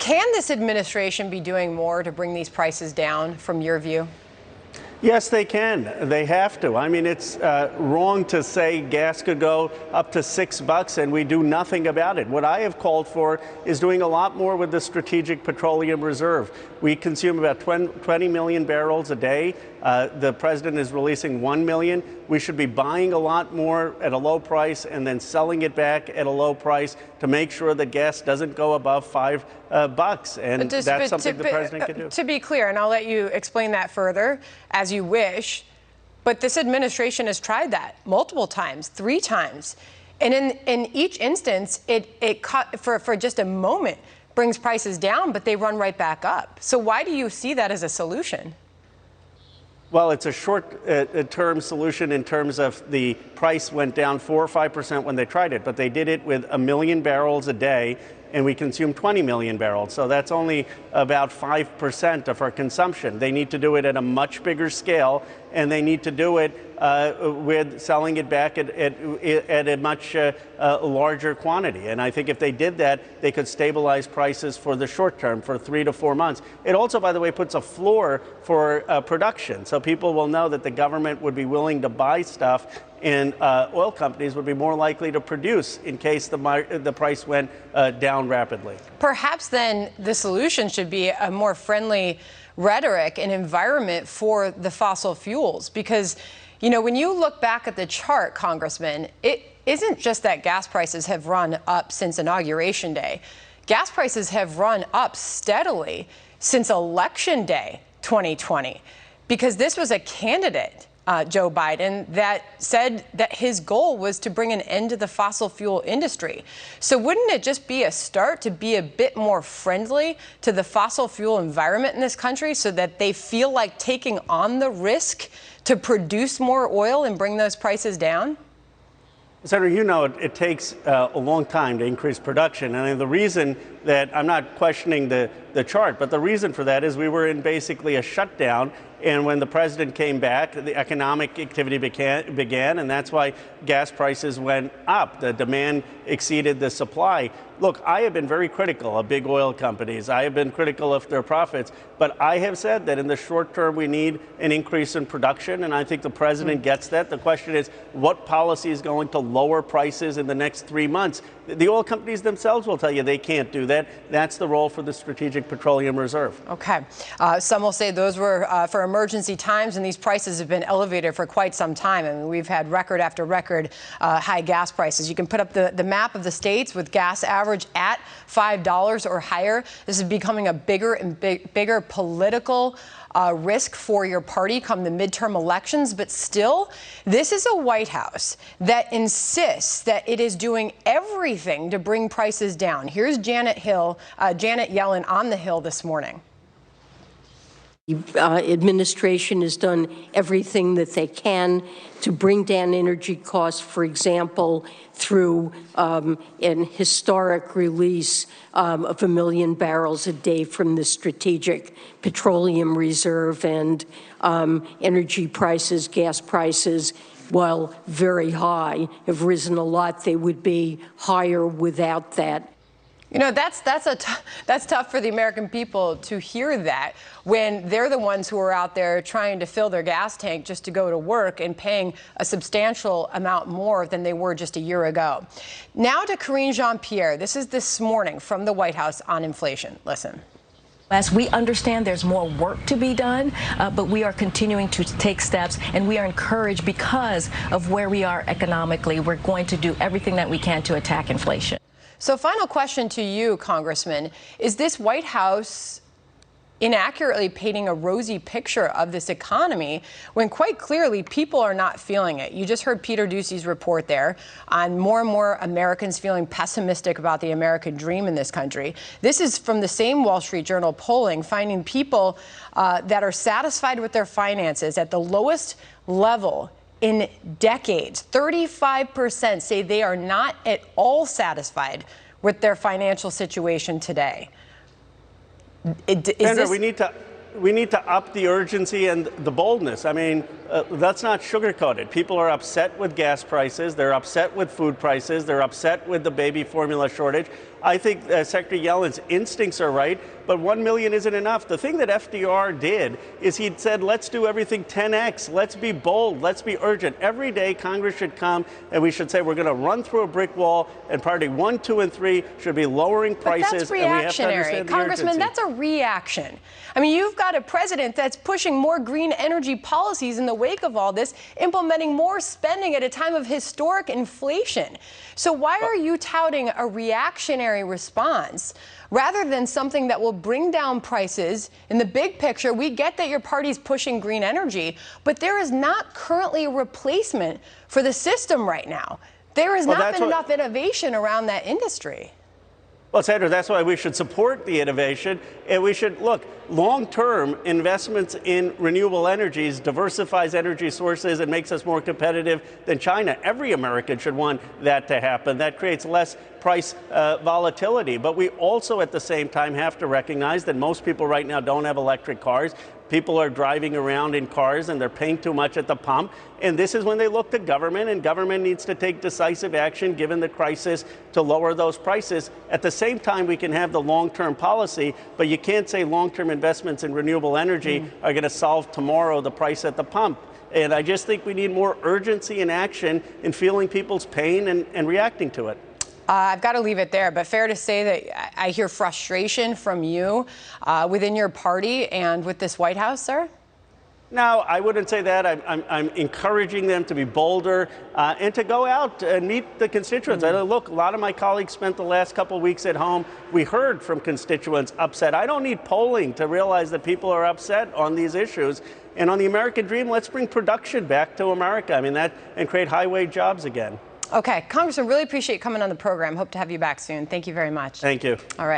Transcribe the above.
Can this administration be doing more to bring these prices down, from your view? Yes, they can. They have to. I mean, it's wrong to say gas could go up to $6 and we do nothing about it. What I have called for is doing a lot more with the Strategic Petroleum Reserve. We consume about 20 million barrels a day. The president is releasing 1 million. We should be buying a lot more at a low price and then selling it back at a low price to make sure that gas doesn't go above $5. And that's something the president can do. To be clear, and I'll let you explain that further as you wish, but this administration has tried that multiple times, 3 times. And in each instance, it cut for just a moment, brings prices down, but they run right back up. So why do you see that as a solution? Well, it's a short-term solution in terms of the price went down 4 or 5% when they tried it, but they did it with 1 million barrels a day, and we consume 20 million barrels. So that's only about 5% of our consumption. They need to do it at a much bigger scale, and they need to do it with selling it back at a much larger quantity. And I think if they did that, they could stabilize prices for the short term, for 3 to 4 months. It also, by the way, puts a floor for production. So people will know that the government would be willing to buy stuff, and oil companies would be more likely to produce in case the price went down rapidly. Perhaps then the solution should be a more friendly rhetoric and environment for the fossil fuels, because you know, when you look back at the chart, Congressman, it isn't just that gas prices have run up since Inauguration Day. Gas prices have run up steadily since Election Day 2020, because this was a candidate, Joe Biden, that said that his goal was to bring an end to the fossil fuel industry. So wouldn't it just be a start to be a bit more friendly to the fossil fuel environment in this country so that they feel like taking on the risk to produce more oil and bring those prices down? Senator, you know it takes a long time to increase production. And the reason that I'm not questioning the chart, but the reason for that is we were in basically a shutdown. And when the president came back, the economic activity began, and that's why gas prices went up. The demand exceeded the supply. Look, I have been very critical of big oil companies. I have been critical of their profits, but I have said that in the short term we need an increase in production, and I think the president gets that. The question is, what policy is going to lower prices in the next 3 months? The oil companies themselves will tell you they can't do that. That's the role for the Strategic Petroleum Reserve. Okay. Some will say those were for emergency times, and these prices have been elevated for quite some time. I mean, we've had record after record high gas prices. You can put up the map of the states with gas average at $5 or higher. This is becoming a bigger and bigger political risk for your party come the midterm elections. But still, this is a White House that insists that it is doing everything to bring prices down. Here's Janet Yellen on the Hill this morning. The administration has done everything that they can to bring down energy costs, for example, through an historic release of 1 million barrels a day from the Strategic Petroleum Reserve, and energy prices, gas prices, while very high, have risen a lot. They would be higher without that. You know, that's tough for the American people to hear that when they're the ones who are out there trying to fill their gas tank just to go to work and paying a substantial amount more than they were just a year ago. Now to Karine Jean-Pierre. This is this morning from the White House on inflation. Listen. We understand there's more work to be done, but we are continuing to take steps, and we are encouraged because of where we are economically. We're going to do everything that we can to attack inflation. So final question to you, Congressman. Is this White House inaccurately painting a rosy picture of this economy when quite clearly people are not feeling it? You just heard Peter Doocy's report there on more and more Americans feeling pessimistic about the American dream in this country. This is from the same Wall Street Journal polling, finding people that are satisfied with their finances at the lowest level in decades. 35% say they are not at all satisfied with their financial situation today. Sandra, we need to up the urgency and the boldness. I mean, that's not sugarcoated. People are upset with gas prices. They're upset with food prices. They're upset with the baby formula shortage. I think Secretary Yellen's instincts are right, but 1 million isn't enough. The thing that FDR did is he said, let's do everything 10x. Let's be bold. Let's be urgent. Every day, Congress should come and we should say we're going to run through a brick wall, and priority 1, 2, and 3 should be lowering prices. But that's reactionary. Congressman, that's a reaction. I mean, you've got a president that's pushing more green energy policies in the wake of all this, implementing more spending at a time of historic inflation. So why are you touting a reactionary response rather than something that will bring down prices in the big picture? We get that your party's pushing green energy, but there is not currently a replacement for the system right now. There has not been enough innovation around that industry. Well, Sandra, that's why we should support the innovation, and we should look, long-term investments in renewable energies diversifies energy sources and makes us more competitive than China. Every American should want that to happen. That creates less price volatility. But we also at the same time have to recognize that most people right now don't have electric cars. People are driving around in cars and they're paying too much at the pump. And this is when they look to government, and government needs to take decisive action given the crisis to lower those prices. At the same time, we can have the long-term policy, but you can't say long-term investments in renewable energy are going to solve tomorrow the price at the pump. And I just think we need more urgency and action in feeling people's pain and reacting to it. I've got to leave it there, but fair to say that I hear frustration from you within your party and with this White House, sir? No, I wouldn't say that. I'm encouraging them to be bolder and to go out and meet the constituents. Look, a lot of my colleagues spent the last couple of weeks at home. We heard from constituents upset. I don't need polling to realize that people are upset on these issues. And on the American dream, let's bring production back to America. I mean, and create high-wage jobs again. Okay, Congressman, really appreciate you coming on the program. Hope to have you back soon. Thank you very much. Thank you. All right.